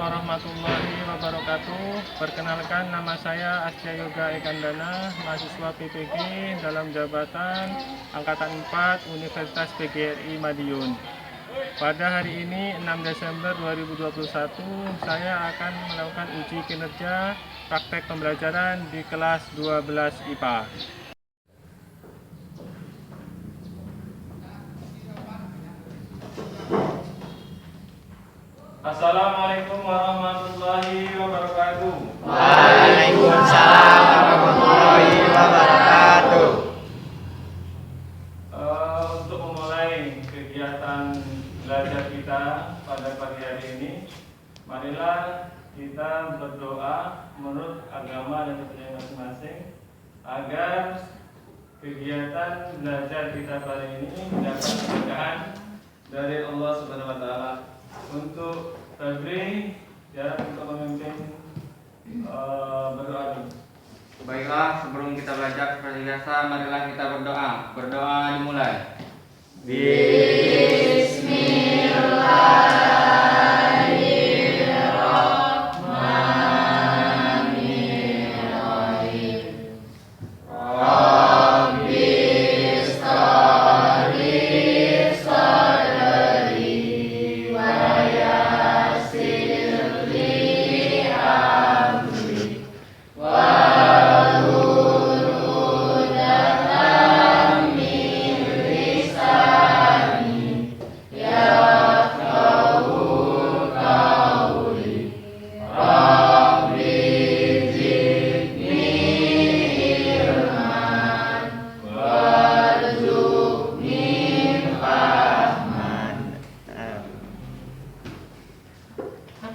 warahmatullahi wabarakatuh. Perkenalkan, nama saya Asya Yoga Ekandana, mahasiswa PPG dalam jabatan Angkatan 4 Universitas PGRI Madiun. Pada hari ini 6 Desember 2021, saya akan melakukan uji kinerja praktek pembelajaran di kelas 12 IPA. Assalamualaikum warahmatullahi wabarakatuh. Waalaikumsalam warahmatullahi wabarakatuh. Untuk memulai kegiatan belajar kita pada pagi hari ini, marilah kita berdoa menurut agama dan kepercayaan masing-masing agar kegiatan belajar kita pada ini dapat keberkahan dari Allah Subhanahu wa taala. Untuk Febri ya, untuk memimpin berdoa dulu. Baiklah, sebelum kita belajar seperti biasa, marilah kita berdoa. Berdoa dimulai.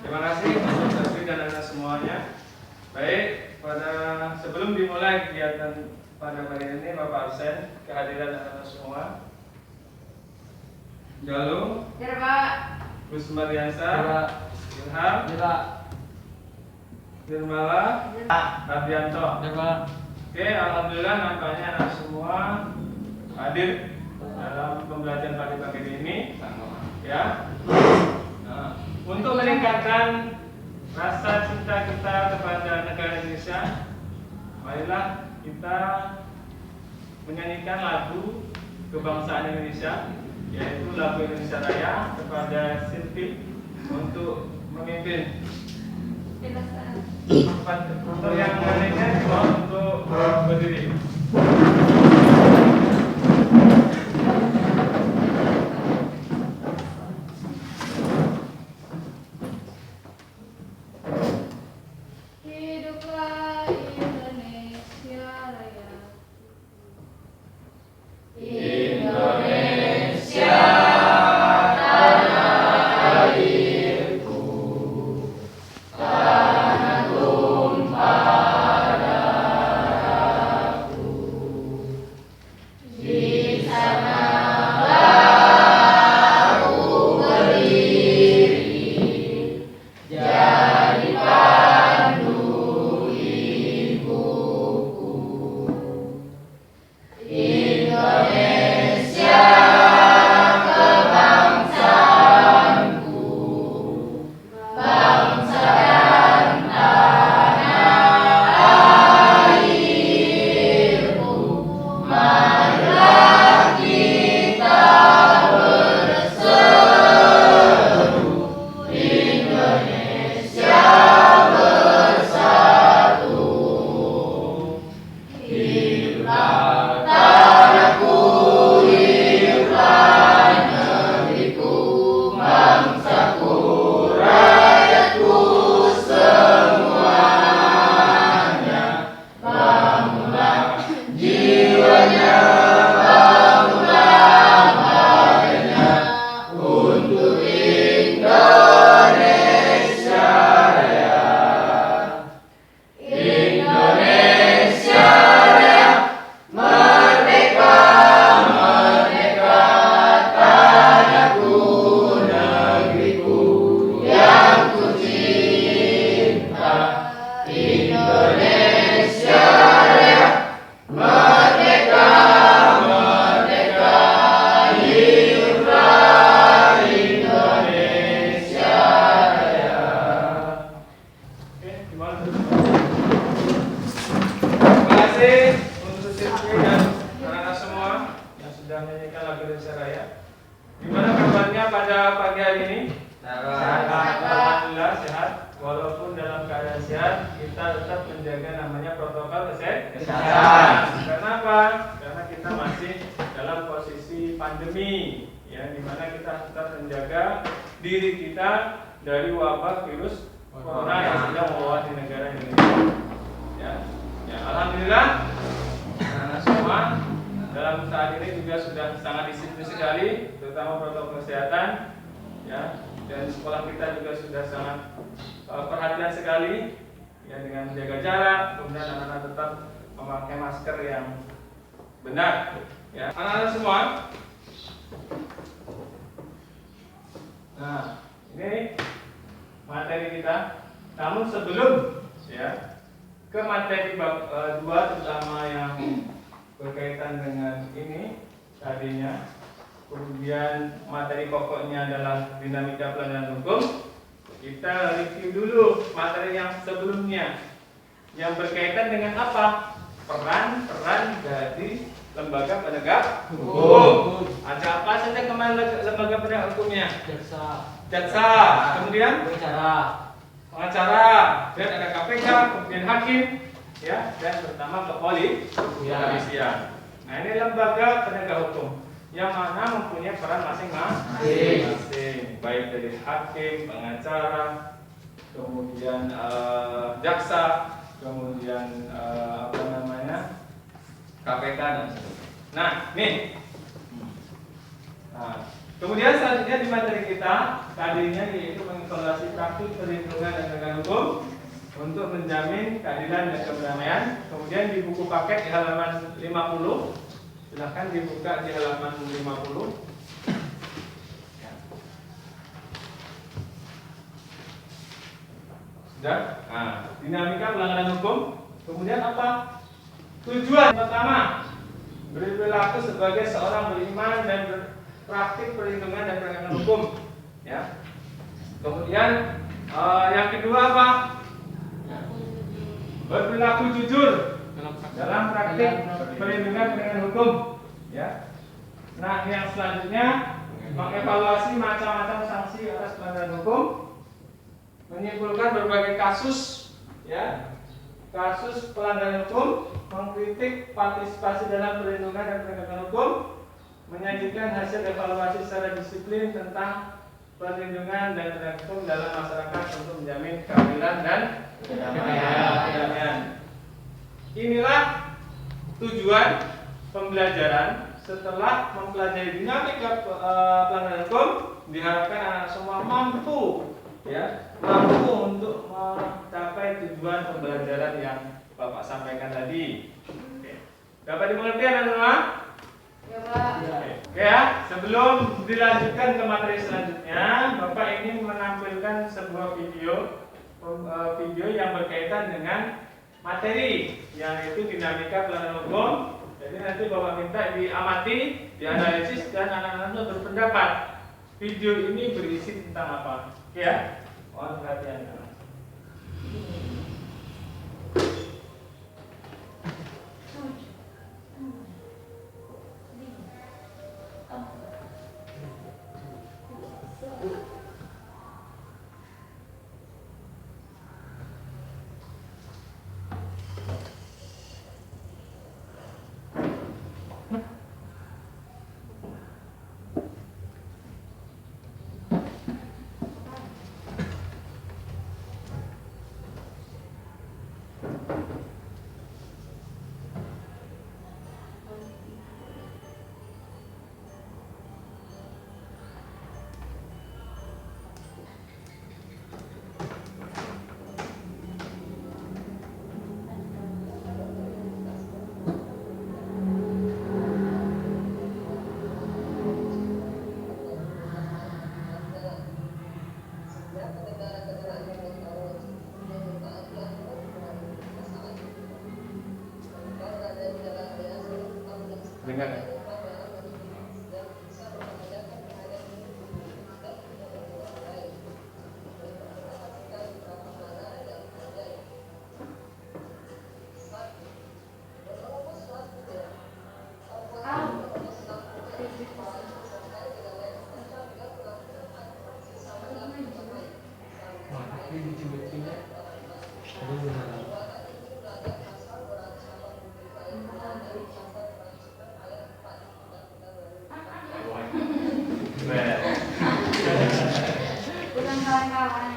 Terima kasih untuk Febri dan anak semuanya. Baik, sebelum dimulai kegiatan pada hari ini, Bapak absen kehadiran anak semua. Jalu, Ya, Pak. Gus Mariansa, Ya. Ilham, Nirmala, Ardianto. Oke, alhamdulillah nampaknya anak semua hadir dalam pembelajaran pada pagi ini. Ya. Nah, untuk meningkatkan rasa cinta kita kepada negara Indonesia, marilah kita menyanyikan lagu kebangsaan Indonesia, yaitu lagu Indonesia Raya, kepada Silvi untuk memimpin. Untuk yang lainnya untuk berdiri. Hiduplah Indonesia Raya. Indonesia jiwanya Indonesia Raya. Gimana kabarnya pada pagi hari ini? Sehat. Alhamdulillah sehat. Walaupun dalam keadaan sehat, kita tetap menjaga namanya protokol kesehatan. Kenapa? Karena kita masih dalam posisi pandemi, ya, di mana kita tetap menjaga diri kita dari wabah virus corona yang sedang mewabah di negara Indonesia. Ya, alhamdulillah, anak semua dalam saat ini juga sudah sangat disiplin sekali, terutama protokol kesehatan, ya. Dan sekolah kita juga sudah sangat perhatian sekali, ya, dengan menjaga jarak, kemudian anak-anak tetap memakai masker yang benar, ya. Anak-anak semua, nah ini materi kita. Namun sebelum, ya, ke materi bab 2 terutama yang berkaitan dengan ini tadinya, kemudian materi pokoknya adalah dinamika pelanggaran hukum. Kita review dulu materi yang sebelumnya yang berkaitan dengan apa? Peran dari lembaga penegak hukum. Ada apa saja kemarin lembaga penegak hukumnya? Jaksa, kemudian pengacara, dan ada KPK, kemudian hakim, ya, dan terutama kepolisian. Nah, ini lembaga penegak hukum yang mana mempunyai peran masing-masing, baik dari hakim, pengacara, kemudian jaksa, kemudian KPK dan sebagainya. Nah, nih. Nah, kemudian selanjutnya di materi kita tadinya yaitu mengevaluasi praktik perlindungan dan penegakan hukum untuk menjamin keadilan dan kedamaian. Kemudian di buku paket di halaman 50. Silahkan dibuka di halaman 50. Sudah? Nah, dinamika pelanggaran hukum. Kemudian apa? Tujuan pertama, berperilaku sebagai seorang beriman dan praktik perlindungan dan penegakan hukum. Ya. Kemudian yang kedua apa? Berperilaku jujur dalam praktik perlindungan penegakan hukum, ya. Nah, yang selanjutnya mengevaluasi macam-macam sanksi atas pelanggaran hukum, menyimpulkan berbagai kasus, ya, kasus pelanggaran hukum, mengkritik partisipasi dalam perlindungan dan penegakan hukum, menyajikan hasil evaluasi secara disiplin tentang perlindungan dan penegakan hukum dalam masyarakat untuk menjamin keadilan dan kedamaian. Inilah tujuan pembelajaran. Setelah mempelajari dinamika pelanggaran hukum, diharapkan anak semua mampu, ya, untuk mencapai tujuan pembelajaran yang Bapak sampaikan tadi. Oke. Dapat dimengerti anak semua? Ya, Pak. Oke, ya. Sebelum dilanjutkan ke materi selanjutnya, Bapak ingin menampilkan sebuah video yang berkaitan dengan materi, yaitu dinamika pelanggaran hukum. Jadi nanti Bapak minta diamati, dianalisis, dan anak-anak berpendapat video ini berisi tentang apa. Oke, ya. Mohon perhatian. Dengar. kawan.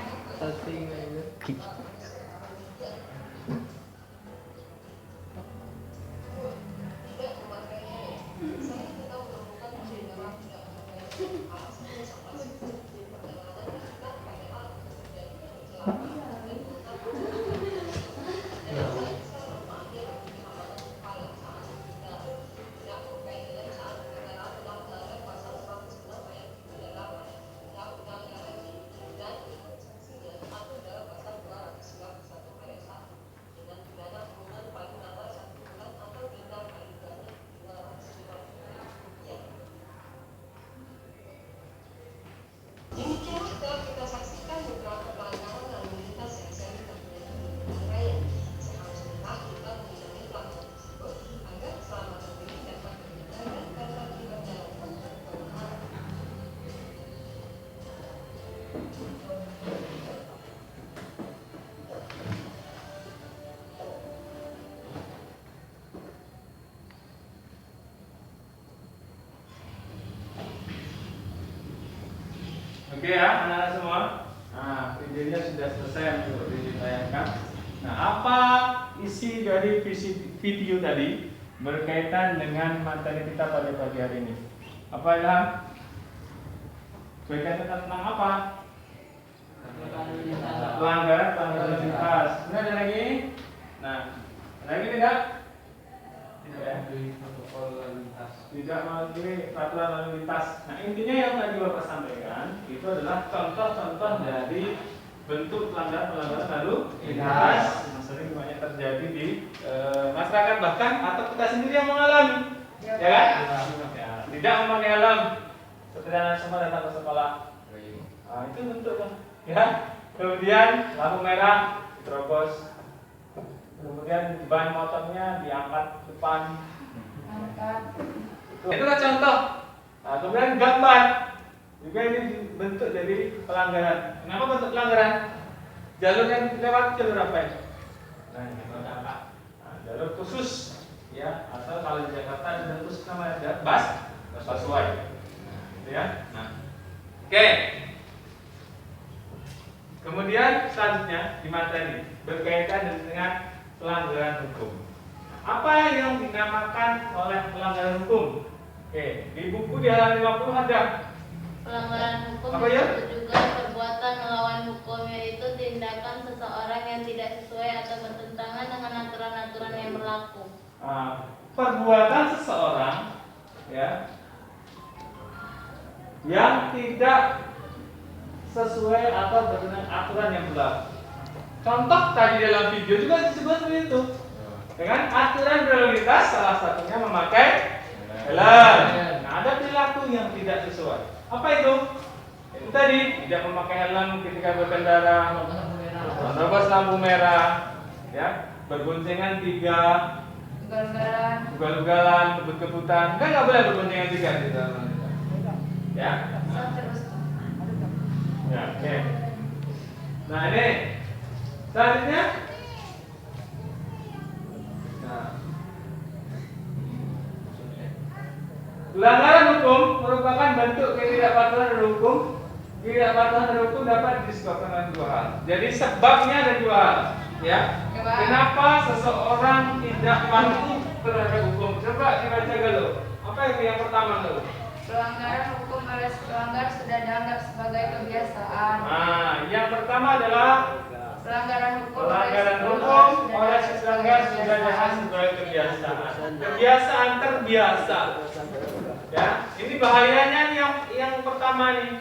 Oke ya, anak-anak semua. Nah, videonya sudah selesai untuk ditayangkan. Nah, apa isi dari video tadi berkaitan dengan materi kita pada pagi hari ini? Apa Ilham? Berkaitan tentang apa? Pelanggaran lalu lintas. Benar ada lagi? Nah, lagi tidak? Tidak ya? Tidak mematuhi peraturan lalu lintas. Nah, intinya yang tadi Bapak sampaikan itu adalah contoh-contoh dari bentuk pelanggaran lalu lintas yang sering banyak terjadi di masyarakat, bahkan atau kita sendiri yang mengalami, ya kan? Ya, tidak memakai helm seperti anak semua datang ke sekolah. Nah, itu bentuknya, ya. Kemudian lampu merah diterobos, kemudian ban motornya diangkat depan. Itu kan contoh. Nah, kemudian gambar juga ini bentuk dari pelanggaran. Kenapa bentuk pelanggaran? Jalur yang lewat jalur apa ya? Nah, jalur khusus, ya, atau kalau di Jakarta jalur khusus namanya busway. Ya. Nah, oke. Kemudian selanjutnya di materi berkaitan dengan pelanggaran hukum. Apa yang dinamakan oleh pelanggaran hukum? Oke, di buku di halaman 50 ada. Pelanggaran hukum Apa ya? itu juga perbuatan melawan hukum, yaitu tindakan seseorang yang tidak sesuai atau bertentangan dengan aturan-aturan yang berlaku. Perbuatan seseorang, ya, yang tidak sesuai atau bertentangan aturan yang berlaku. Contoh tadi dalam video juga disebut seperti itu. Dengan aturan berlalu lintas, salah satunya memakai helm. Nah, ada perilaku yang tidak sesuai. Apa itu? Itu tadi tidak memakai helm ketika berkendara, menerobos lampu merah, ya, berboncengan tiga, ugal-ugalan, kebut-kebutan. Kan nggak boleh berboncengan tiga di dalam lalu lintas. Ya. Ya, oke. Nah, ini selanjutnya. Pelanggaran hukum merupakan bentuk ketidakpatuhan hukum. Ketidakpatuhan hukum dapat disebabkan oleh dua hal. Jadi sebabnya ada dua hal, ya. Kenapa seseorang tidak patuh terhadap hukum? Coba dibaca dulu. Apa itu yang pertama dulu? Pelanggaran hukum oleh pelanggar sudah dianggap sebagai kebiasaan. Nah, yang pertama adalah Pelanggaran hukum oleh si pelanggar sudah dianggap sebagai kebiasaan. Kebiasaan terbiasa. Ya, ini bahayanya nih yang pertama nih.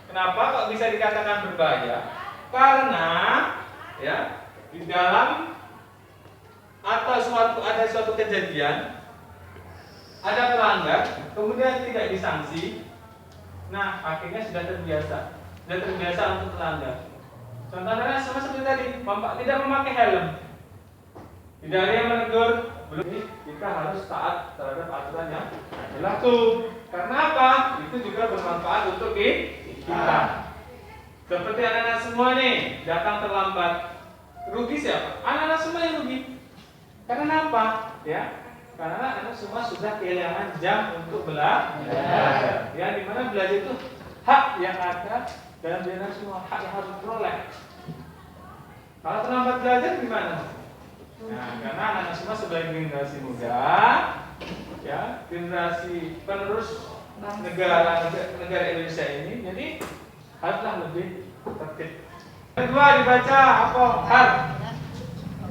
Kenapa kok bisa dikatakan berbahaya? Karena ya di dalam atau ada suatu kejadian, ada pelanggar, kemudian tidak disanksi. Nah, akhirnya sudah terbiasa untuk melanggar. Contohnya sama seperti tadi, tidak memakai helm. Tidak ada yang menegur. Belum, kita harus taat terhadap aturan yang berlaku. Karena apa? Itu juga bermanfaat untuk kita. Seperti anak-anak semua nih datang terlambat, rugi siapa? Anak-anak semua yang rugi. Karena apa? Ya, karena anak semua sudah kehilangan jam untuk belajar. Ya, dimana belajar itu hak yang ada Dan dia semua hak yang harus diperoleh. Kalau terlambat belajar gimana? Nah, karena anak-anak semua sebagai generasi muda, ya, generasi penerus negara Indonesia ini, jadi haruslah lebih tertib. Kedua dibaca apa? Har.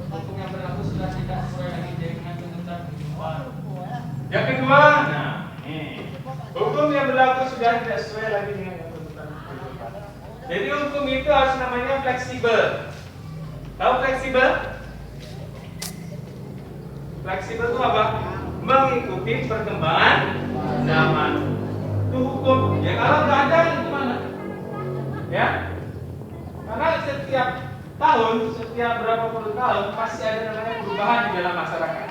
Hukum yang berlaku sudah tidak sesuai lagi dengan tuntutan kehidupan. Yang kedua, nah, ini hukum yang berlaku sudah tidak sesuai lagi dengan tuntutan kehidupan. Jadi hukum itu harus namanya fleksibel. Tahu fleksibel? Fleksibel itu apa? Mengikuti perkembangan zaman. Itu hukum. Ya kalau nggak ada gimana? Ya, karena setiap tahun, setiap berapa puluh tahun pasti ada namanya perubahan di dalam masyarakat.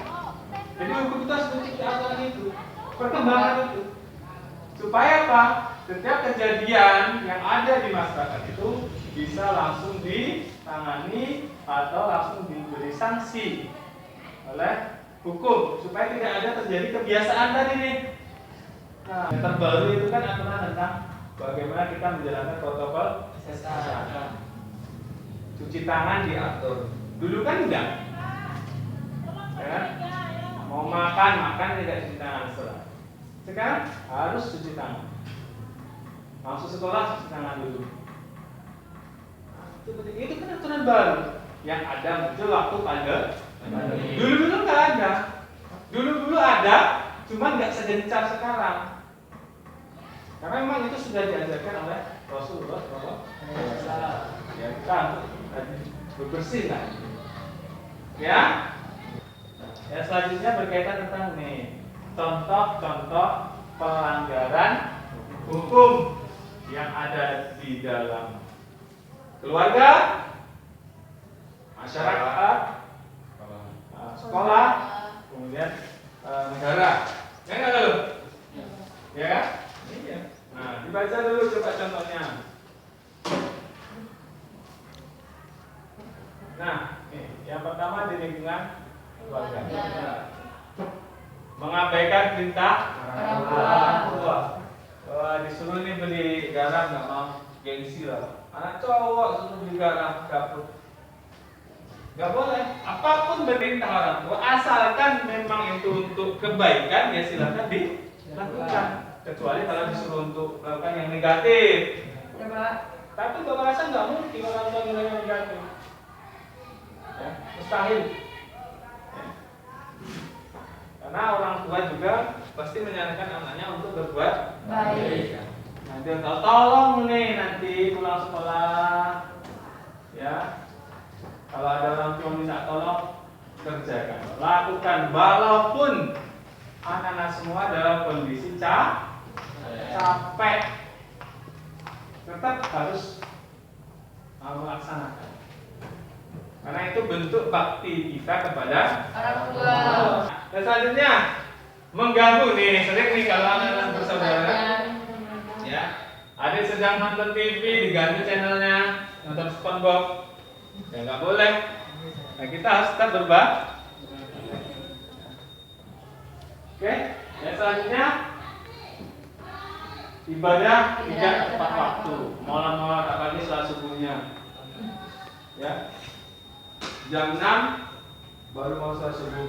Jadi hukum itu harus mengikuti aturan itu, perkembangan itu. Supaya apa? Setiap kejadian yang ada di masyarakat itu bisa langsung ditangani atau langsung diberi sanksi oleh hukum, supaya tidak ada terjadi kebiasaan tadi nih. Nah, yang terbaru itu kan aturan tentang bagaimana kita menjalankan protokol kesehatan. Cuci tangan diatur. Dulu kan enggak. Ya, mau makan tidak cuci tangan setelah. Sekarang harus cuci tangan. Masuk sekolah cuci tangan dulu. Nah, itu kan aturan baru yang ada muncul waktu pandemi. Dulu nggak ada. Dulu ada, cuma nggak segencar sekarang. Karena memang itu sudah diajarkan oleh Rasulullah SAW. Ya, kita berbersih lah. Ya. Ya, selanjutnya berkaitan tentang nih contoh-contoh pelanggaran hukum yang ada di dalam keluarga, masyarakat, sekolah, kemudian negara. Ya nggak lalu? Ya kan? Iya. Nah, dibaca dulu coba contohnya. Nah, yang pertama di lingkungan keluarga. Mengabaikan perintah orang tua. Wah, disuruh nih beli garam nggak mau, gengsi lah. Anak cowok suruh beli garam dapur. Nggak boleh. Apapun perintah orang tua, asalkan memang itu untuk kebaikan, ya silakan dilakukan. Kecuali kalau disuruh untuk melakukan yang negatif. Ya, Pak. Tapi Bapak rasa nggak mungkin orang tua nilai yang negatif. Ya, mustahil. Ya. Karena orang tua juga pasti menyarankan anaknya untuk berbuat Baik. Nanti tolong nih nanti pulang sekolah, ya. Kalau ada orang tua minta tolong, kerjakan, lakukan, walaupun anak-anak semua dalam kondisi capek, tetap harus melaksanakan. Karena itu bentuk bakti kita kepada Orang tua. Dan selanjutnya mengganggu nih, sering nih kalau anak-anak bersaudara, ya, adik sedang nonton TV diganti channelnya, nonton SpongeBob, ya nggak boleh. Nah, kita harus tetap Oke, yang selanjutnya ibadah tidak tepat waktu, malam-malam tak pagi setelah subuhnya, ya. Jam 6 baru mau sholat subuh.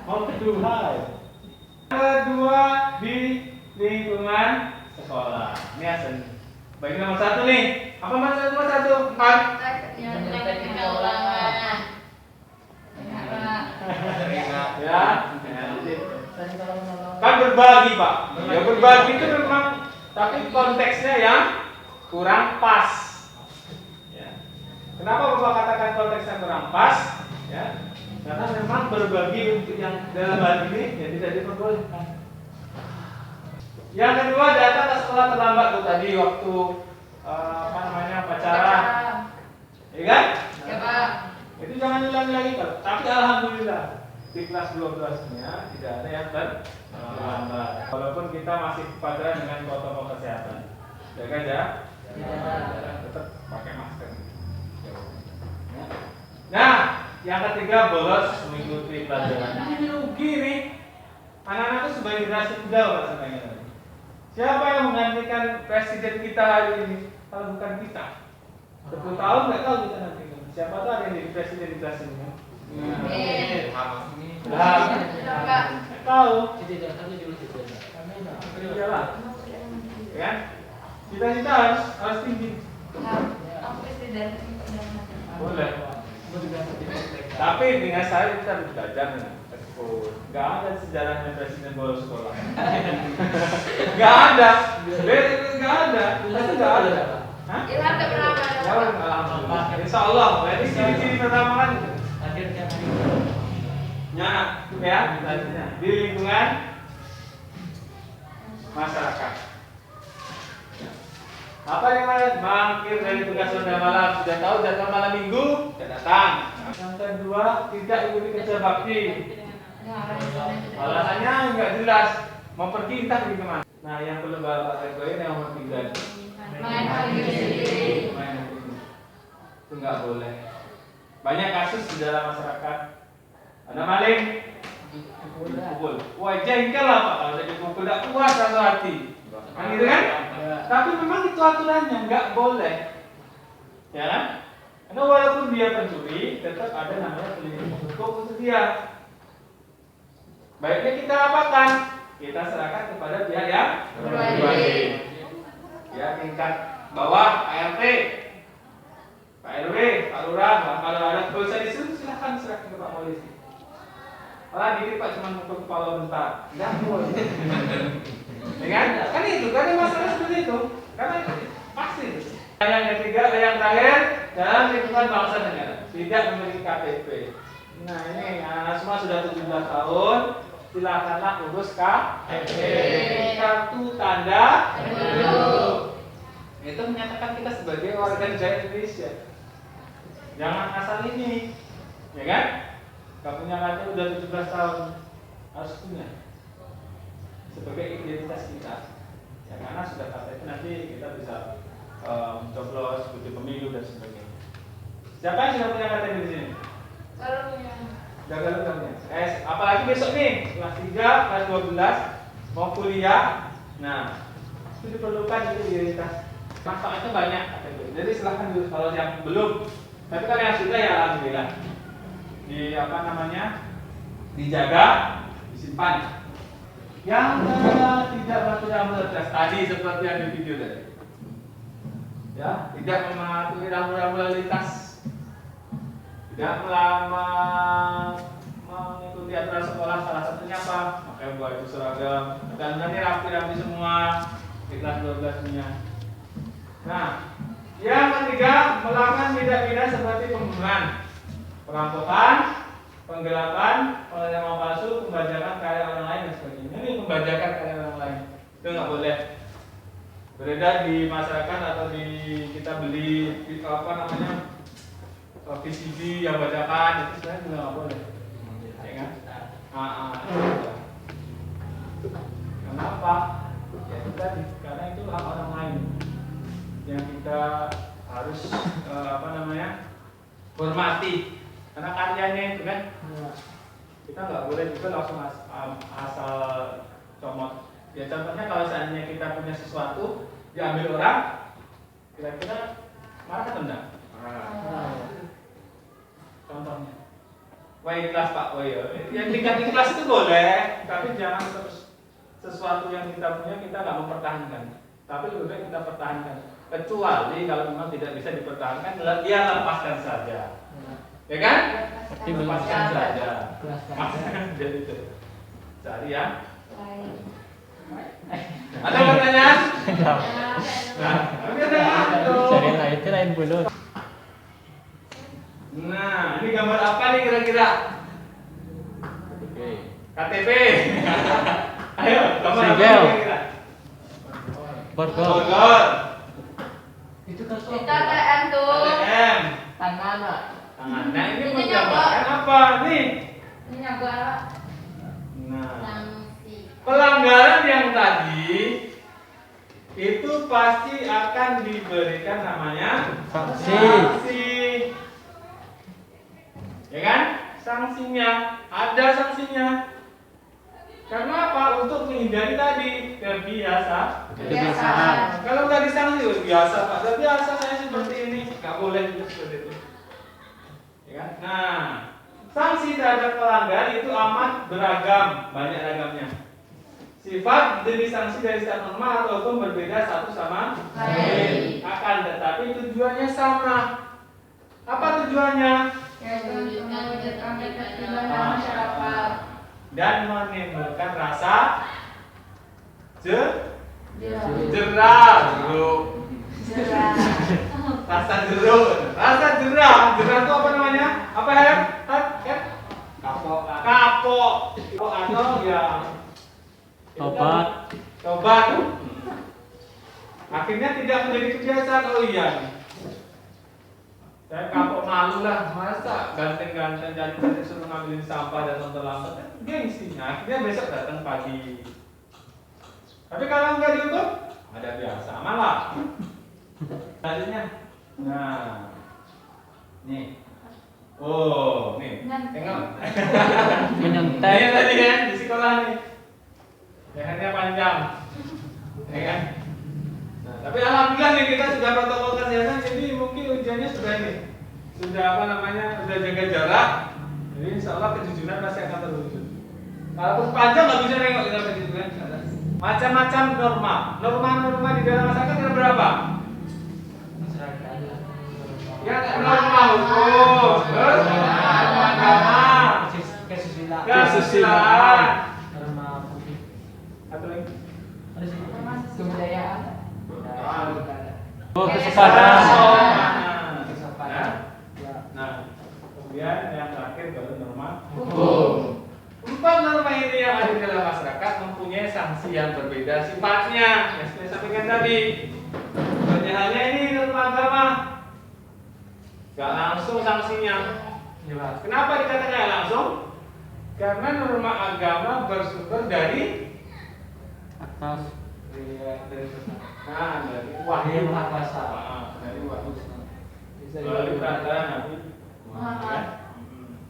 Mau kedua. Kedua di lingkungan sekolah. Ini asal. Bagi nomor 1 nih. Apa nomor 1? Empat. Ya. Kan berbagi, Pak. Ya berbagi itu memang, tapi konteksnya yang kurang pas. Ya. Kenapa Bapak katakan konteksnya kurang pas? Ya. Karena memang berbagi untuk yang dalam hal ini ya tidak diperbolehkan. Yang kedua, datang ke sekolah terlambat tuh tadi waktu pacaran. Ya kan? Ya, Pak. Itu jangan ulangi lagi, Pak. Tapi alhamdulillah di kelas 12-nya tidak ada yang terlambat. Walaupun kita masih pacaran dengan protokol kesehatan. Jaga jarak. Tetap pakai masker. Nah, yang ketiga bolos mengikuti pelajaran. Ini rugi nih. Anak-anak itu sebagai generasi muda Pak sebenarnya. Siapa yang menggantikan presiden kita hari ini? Kalau bukan kita. 10 tahun nggak tahu kita nanti. Siapa tahu ada yang jadi presiden di kelas ini? Nah, Bapak. tahu. Iyalah. Ya kan? Cita-cita harus tinggi. Aku presiden. Boleh. Tapi dengan saya kita harus belajar nih. Gak ada sejarahnya presiden bolos sekolah. Gak ada. Gak ada. Itu gak ada. Hah? Ilham tak pernah ada. Ya, alhamdulillah. Insya Allah. Jadi ciri-ciri pertama kan ya, di lingkungan masyarakat. Apa yang lain? Mangkir dari tugas ronda malam. Sudah tahu jadwal malam minggu? Tidak datang. Yang kedua, tidak ikuti kerja bakti. Alasannya nggak jelas. Mau pergi entah pergi kemana. Nah, yang perlu Bapak tekoin yang nomor 3. Main hakim sendiri. Main hakim. Itu nggak boleh. Banyak kasus di dalam masyarakat. Ada maling, dipukul. Wah, jengkel lah Pak kalau saya dipukul. Tidak puas satu hati. Kan gitu kan? Tapi memang itu aturannya, nggak boleh. Ya kan? Karena walaupun dia pencuri, tetap ada namanya pelindung hukum untuk dia. Baiknya kita apakan? Kita serahkan kepada pihak yang berwajib. Ya, tingkat bawah ART, Pak RW, Pak Lurah, kalau ada polisi disuruh silahkan serahkan ke Pak Polisi. Malah dikit Pak cuma mukul kepala bentar. Enggak boleh. Ya kan? Kan itu, kan ada masalah seperti itu. Karena itu pasti. Yang ketiga, yang terakhir, dalam lingkungan bangsa dan negara tidak memiliki KTP. Nah ini anak semua sudah 17 tahun, silakanlah urus KTP, kartu tanda penduduk. Itu menyatakan kita sebagai warga negara Indonesia. Jangan asal ini, ya kan? Gak punya KTP udah 17 tahun, harus punya sebagai identitas kita. Ya karena sudah KTP nanti kita bisa mencoblos, ikuti pemilu dan sebagainya. Siapa yang sudah punya KTP di sini? Kalau punya. Gagal punya. Apalagi besok nih kelas 3, kelas 12 mau kuliah. Nah, itu diperlukan itu identitas. Manfaatnya banyak KTP. Jadi silahkan dulu kalau yang belum. Tapi kalau yang sudah ya alhamdulillah. Di apa namanya? Dijaga, disimpan. Yang tidak mematuhi rambu-rambu tadi seperti yang di video tadi. Ya, tidak mematuhi rambu-rambu lalu lintas. Tidak mengikuti aturan sekolah, salah satunya apa? Pakai baju seragam. Dan nanti rapi-rapi semua di kelas 12 nya. Nah, yang ketiga melakukan tindak pidana seperti pembunuhan, perampokan, penggelapan, penerimaan palsu, pembajakan karya orang lain dan sebagainya. Ini pembajakan karya orang lain, itu nggak boleh beredar di masyarakat atau di kita beli di apa namanya VCD yang bajakan itu sebenarnya juga nggak boleh, ya kan? Kenapa? Ya itu tadi, karena itu hak orang lain yang kita harus apa namanya hormati. Karena karyanya itu kan, kita nggak boleh juga langsung asal comot. Ya contohnya kalau seandainya kita punya sesuatu diambil orang, kira-kira marah atau enggak? Contohnya, wah ikhlas Pak, wah ya. Yang tingkat ikhlas itu boleh, tapi jangan terus sesuatu yang kita punya kita nggak mempertahankan. Tapi lebih baik kita pertahankan. Kecuali kalau memang tidak bisa dipertahankan, dia lepaskan saja. Ya kan? Lepaskan saja. Jadi itu. Cari ya. Ada pertanyaan? Nah, Cari lain itu lain dulu. Nah, ini gambar apa nih kira-kira? KTP. Ayo, gambar apa kira-kira? Borgol. Itu kan Kita TM tuh. KTM. tangan. Tangan. Nah, ini Ini menggambarkan apa nih? Ini nyagara. Nah, Sanksi. pelanggaran yang tadi itu pasti akan diberikan namanya sanksi. Ya kan? Sanksinya, ada sanksinya. Karena apa? Untuk menghindari tadi kebiasaan. Kebiasaan. Kalau nggak disanksi, biasa Pak. Tapi biasa saya seperti ini, nggak boleh juga seperti itu. Ya kan? Nah, sanksi terhadap pelanggar itu amat beragam, banyak ragamnya. Sifat jenis sanksi dari setiap norma atau hukum berbeda satu sama lain. Akan tetapi tujuannya sama. Apa tujuannya? Mewujudkan ketertiban masyarakat. Dan menimbulkan rasa jerah, rasa jerah itu apa namanya? Apa ya? Kapok atau ya tobat. Akhirnya tidak menjadi kebiasaan. Oh iya nih, saya kapok, malu lah, masa ganteng-ganteng jadi suruh ngambilin sampah datang terlambat, kan gengsinya. Akhirnya besok datang pagi. Tapi kalau nggak dihukum, ada biasa, malah. Tadinya, nah, nih, oh, nih, tengok. Menyentai. Ini tadi kan di sekolah nih, lehernya panjang, ya kan? Nah, tapi alhamdulillah nih kita sudah protokol kesehatan, jadi mungkin ujiannya sudah nih, sudah apa namanya, sudah jaga jarak. Jadi insya Allah kejujuran pasti akan terwujud. Kalaupun panjang nggak bisa nengok kita kejujuran. Macam-macam norma di dalam masyarakat ada berapa? Ya, norma hukum, terus norma agama, kesusilaan, atau lagi? Kebudayaan. Nah, kemudian yang terakhir baru norma hukum. 4 norma ini yang ada di dalam masyarakat mempunyai sanksi yang berbeda sifatnya. Yang saya sampaikan tadi. Banyak halnya ini norma agama, gak langsung sanksinya. Kenapa dikatakan gak langsung? Karena norma agama bersumber dari Atas. dari wahyu mahkasa. Dari wahyu. Melalui perantara Nabi Muhammad.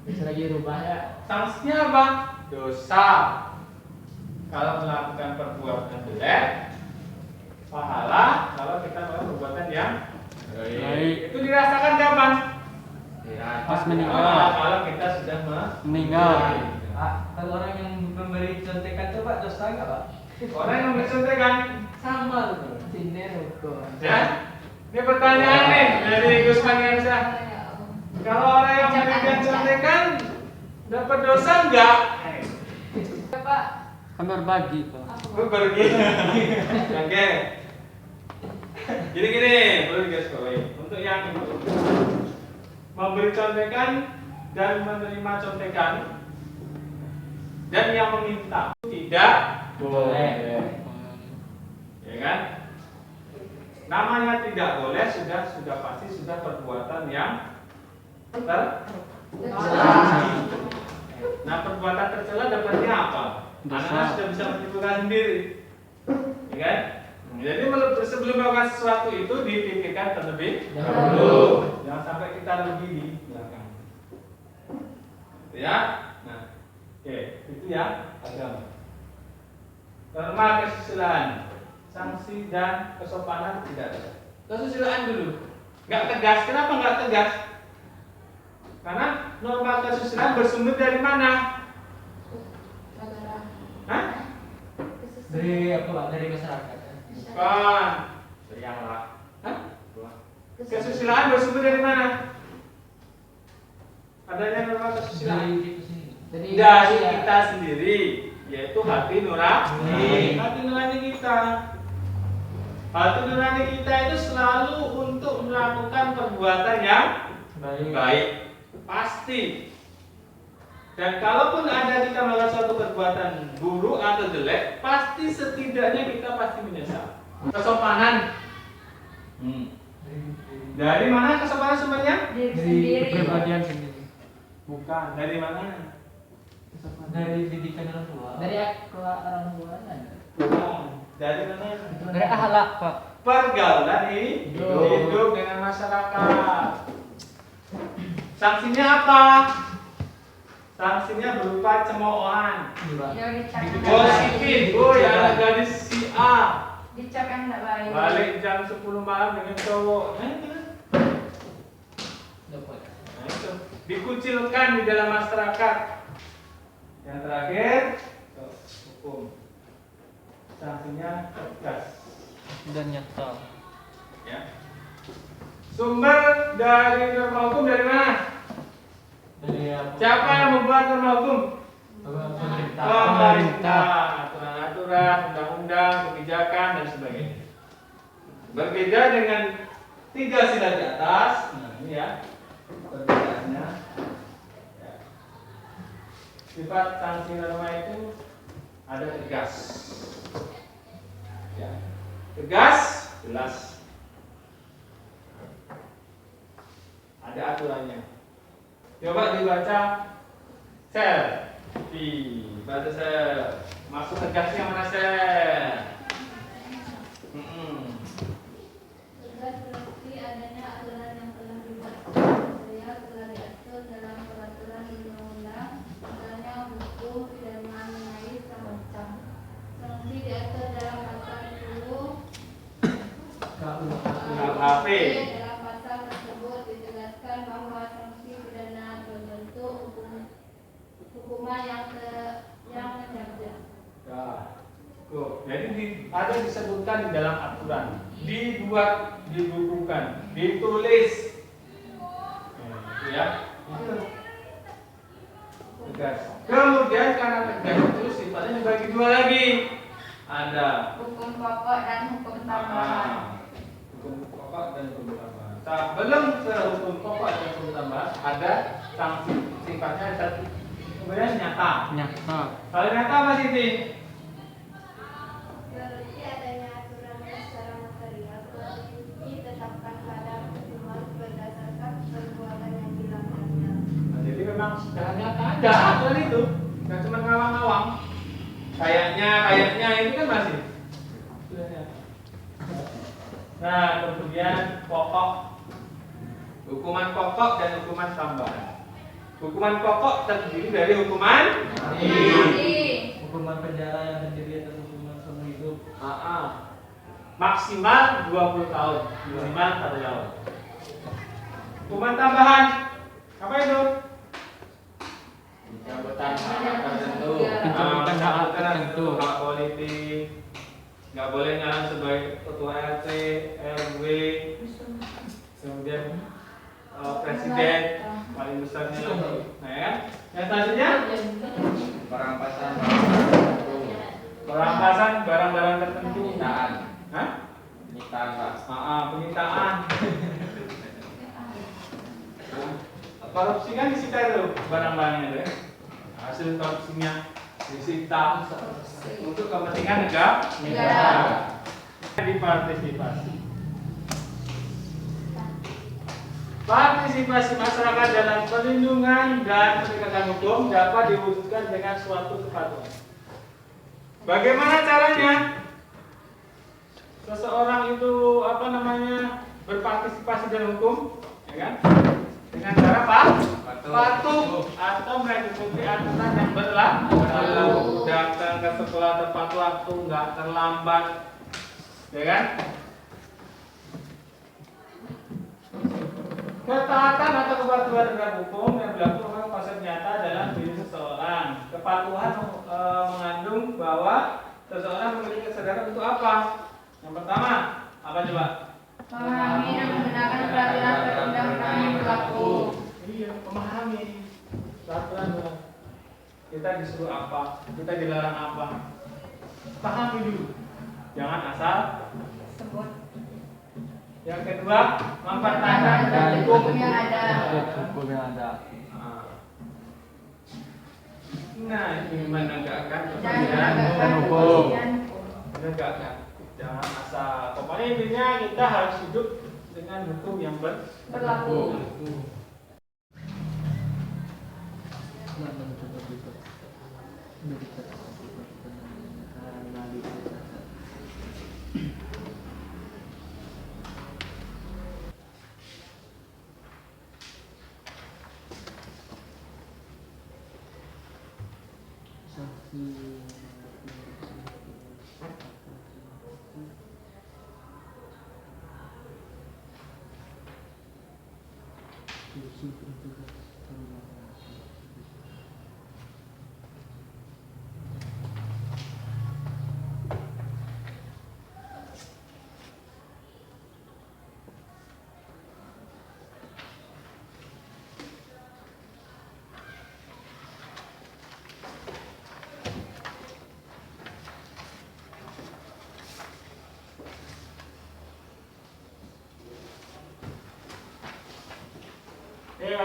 Bisa lagi rubah ya. Sanksinya apa? Dosa. Kalau melakukan perbuatan jelek, pahala kalau kita melakukan perbuatan yang baik. Itu dirasakan kapan? Pas meninggal. Kalau kita sudah Meninggal. Kalau orang yang memberi contekan itu Pak dosa nggak Pak? Orang yang mencontekan Sama tuh. Sini hukum. ya. Ini pertanyaan nih dari Gus Maniansyah. Kalau orang yang memberikan contekan dapat dosa enggak? Pak. Kan berbagi, Pak. Berbagi. Oke. Gini, perlu digarisbawahi. Untuk yang memberi contekan dan menerima contekan dan yang meminta tidak boleh. Ya kan? Namanya tidak boleh sudah pasti sudah perbuatan yang Nah, perbuatan tercela dapatnya apa? Anak sudah bisa menentukan sendiri, ya kan? Jadi sebelum melakukan sesuatu itu dipikirkan terlebih dahulu. Jangan sampai kita rugi di belakang. Ya, nah, oke, itu ya agama. Norma kesusilaan, sanksi dan kesopanan tidak ada. Kesusilaan dulu, nggak tegas. Kenapa nggak tegas? Karena norma kesusilaan bersumber dari mana? Hah? Dari apa Pak? Dari masyarakat. Bukan. Berianglah. Hah? Kesusilaan bersumber dari mana? Adanya norma kesusilaan. Dari kita sendiri, yaitu hati nurani. Hati nurani kita. Hati nurani kita itu selalu untuk melakukan perbuatan yang baik. Pasti. Dan kalaupun ada kita melakukan suatu perbuatan buruk atau jelek, pasti setidaknya kita pasti menyesal. Kesopanan. Dari mana kesopanan sumbernya? Diri sendiri. Kepribadian sendiri. Bukan. Dari mana? Dari didikan orang tua. Dari orang tua. Bukan. Dari mana? Dari akhlak, Pak. Pergaulan hidup dengan masyarakat. Sanksinya apa? Sanksinya berupa cemoohan. Ya dicap. Positif. Oh ya anak gadis si A. Dicap yang enggak baik. Balik jam 10 malam dengan cowok. Nah, itu. Dikucilkan di dalam masyarakat. Yang terakhir, hukum. Sanksinya tegas Dan nyata. ya. Sumber dari norma hukum dari mana? Siapa yang membuat norma hukum? Pemerintah. Aturan-aturan, undang-undang, kebijakan dan sebagainya. Berbeda dengan 3 sila di atas. Nah, ini ya perbedaannya. Ya. Sifat sanksi norma itu ada tegas. Ya. Tegas, jelas. Ada aturannya. Coba dibaca sel. Baca sel. Masuk tegasnya mana sel? Tegas berarti adanya aturan yang telah dibuat saya telah diatur dalam peraturan undang-undang, misalnya hukum pidana mengenai semacam. Sanksi diatur dalam pasal 10 KUHP. Dalam pasal tersebut ditegaskan bahwa sanksi pidana berbentuk hukuman yang menjadi. Ya. Tuh. Jadi ada disebutkan di dalam aturan, dibuat, dibukukan, ditulis. Itu ya. Itu. Tegas. Kemudian karena tegas itu sifatnya dibagi 2 lagi. Ada Hukum pokok dan hukum tambahan. hukum pokok dan hukum tambahan. Sebelum ke hukum pokok dan hukum tambahan ada sanksi sifatnya satu. Kemudian nyata. Kalau nyata apa Siti? Berarti adanya aturan secara material telah ditetapkan pada hukuman berdasarkan perbuatan yang dilanggarnya. Nah, jadi memang sudah nyata ada aturan itu, nggak cuma ngawang-ngawang. Kayaknya itu kan masih. Sudah nyata. Nah, kemudian pokok, hukuman pokok dan hukuman tambahan. Hukuman pokok terdiri dari hukuman Hukuman penjara yang terdiri atas hukuman seumur hidup. maksimal 20 tahun, minimal 1 tahun. Hukuman tambahan apa itu? Pencabutan hak tertentu. Pencabutan hak tertentu. Hak politik. Nggak boleh nyalon sebagai ketua RT, RW, kemudian presiden paling besarnya. Nah ya, yang selanjutnya perampasan barang-barang tertentu. Hah? Penyitaan Pak. Penyitaan. Korupsi kan disita itu barang-barangnya itu ya. Hasil korupsinya disita untuk kepentingan negara. Dipartisipasi. Partisipasi masyarakat dalam perlindungan dan penegakan hukum dapat diwujudkan dengan suatu kepatuhan. Bagaimana caranya? Seseorang itu berpartisipasi dalam hukum, ya kan? Dengan cara patuh atau mengikuti aturan yang berlaku. Datang ke sekolah tepat waktu, nggak terlambat, ya kan? Ketaatan atau kepatuhan terhadap hukum yang berlaku memang konsep nyata dalam diri seseorang. Kepatuhan mengandung bahwa seseorang memiliki kesadaran untuk apa? Yang pertama, apa coba? Memahami dan menggunakan peraturan perundang-undangan yang berlaku. Iya, memahami peraturan. Kita disuruh apa? Kita dilarang apa? Pahami dulu. Jangan asal Sebut. Yang kedua, mempertahankan hukum yang ada. Hukum yang ada. Nah, ini menegakkan Dan kepastian menegakkan hukum. kepastian. menegakkan. Jangan asal. Pokoknya intinya kita harus hidup dengan hukum yang Berlaku.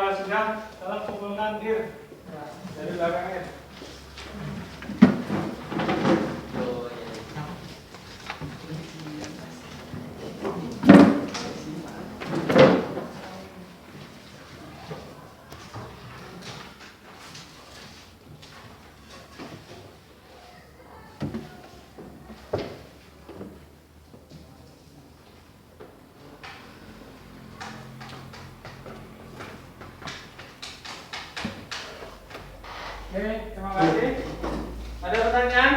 Kalau sudah, tolong kumpulkan dir dari belakangnya. Oke, terima kasih. Ada pertanyaan?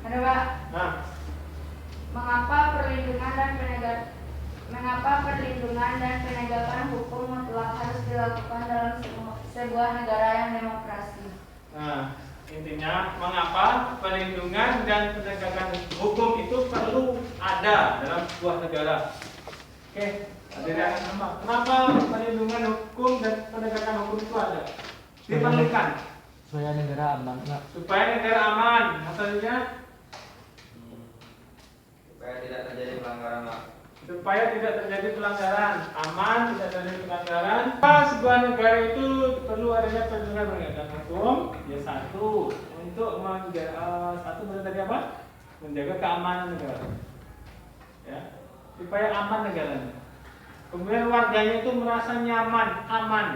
Ada Pak. Nah, Mengapa perlindungan dan penegakan hukum mutlak harus dilakukan dalam sebuah negara yang demokrasi? nah, intinya mengapa perlindungan dan penegakan hukum itu perlu ada dalam sebuah negara? Oke, ada yang sama. Kenapa perlindungan hukum dan penegakan hukum itu ada? Diperlukan supaya negara aman. supaya negara aman. Maksudnya Supaya tidak terjadi pelanggaran HAM. supaya tidak terjadi pelanggaran, aman, tidak terjadi pelanggaran. Sebuah negara itu perlu adanya perlindungan penegakan hukum. Ya satu, untuk menjaga tadi apa? Menjaga keamanan negara. Ya, supaya aman negaranya. Kemudian warganya itu merasa nyaman, aman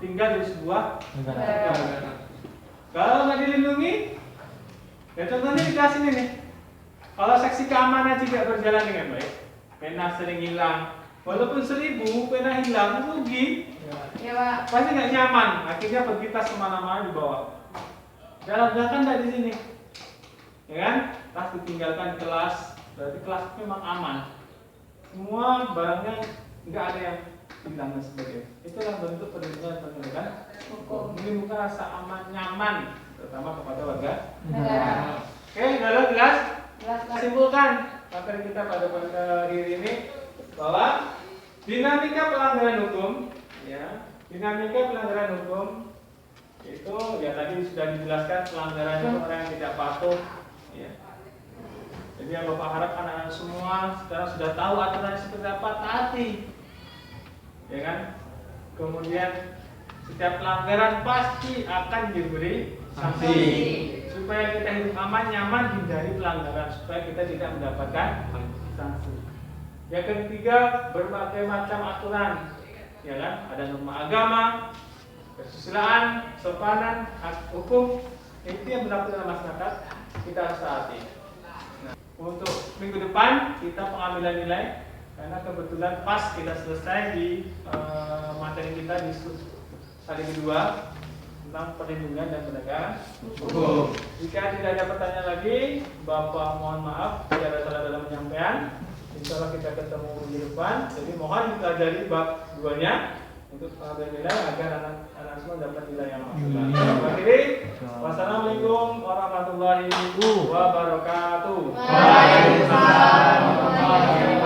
tinggal di sebuah Negara. negara. Kalau nggak dilindungi, ya contohnya di kelas ini nih. Kalau seksi keamanan tidak berjalan dengan baik, pena sering hilang. Walaupun 1000 pena hilang, rugi. Ya Pak. Pasti nggak nyaman. Akhirnya pergi tas kemana-mana dibawa. Dalam kan nggak di sini, ya kan? Tas ditinggalkan di kelas, berarti kelas memang aman. Semua barangnya nggak ada yang hilang dan sebagainya. Itulah bentuk perlindungan penegakan hukum. Menimbulkan rasa aman, nyaman, terutama kepada warga Negara. Oke, lalu jelas. Jelas Pak. Simpulkan materi kita pada hari ini bahwa dinamika pelanggaran hukum, ya, dinamika pelanggaran hukum itu ya tadi sudah dijelaskan pelanggaran itu orang yang tidak patuh, ya. Jadi yang Bapak harap anak-anak semua sekarang sudah tahu aturan seperti apa, taati, ya kan? Kemudian setiap pelanggaran pasti akan diberi sanksi supaya kita hidup aman, nyaman, hindari pelanggaran supaya kita tidak mendapatkan sanksi. Yang ketiga, berbagai macam aturan, ya kan? Ada norma agama, kesusilaan, sopanan, hak hukum, itu yang berlaku dalam masyarakat kita harus taati. Nah, untuk minggu depan kita pengambilan nilai karena kebetulan pas kita selesai di materi kita di hari kedua tentang perlindungan dan penegakan hukum. Jika tidak ada pertanyaan lagi, Bapak mohon maaf tidak ada salah dalam penyampaian. Insya Allah kita ketemu minggu depan. Jadi mohon dipelajari bab 2-nya untuk pengambilan nilai agar anak-anak semua dapat nilai yang maksimal. Terima kasih. Wassalamualaikum warahmatullahi wabarakatuh. Waalaikumsalam warahmatullahi wabarakatuh.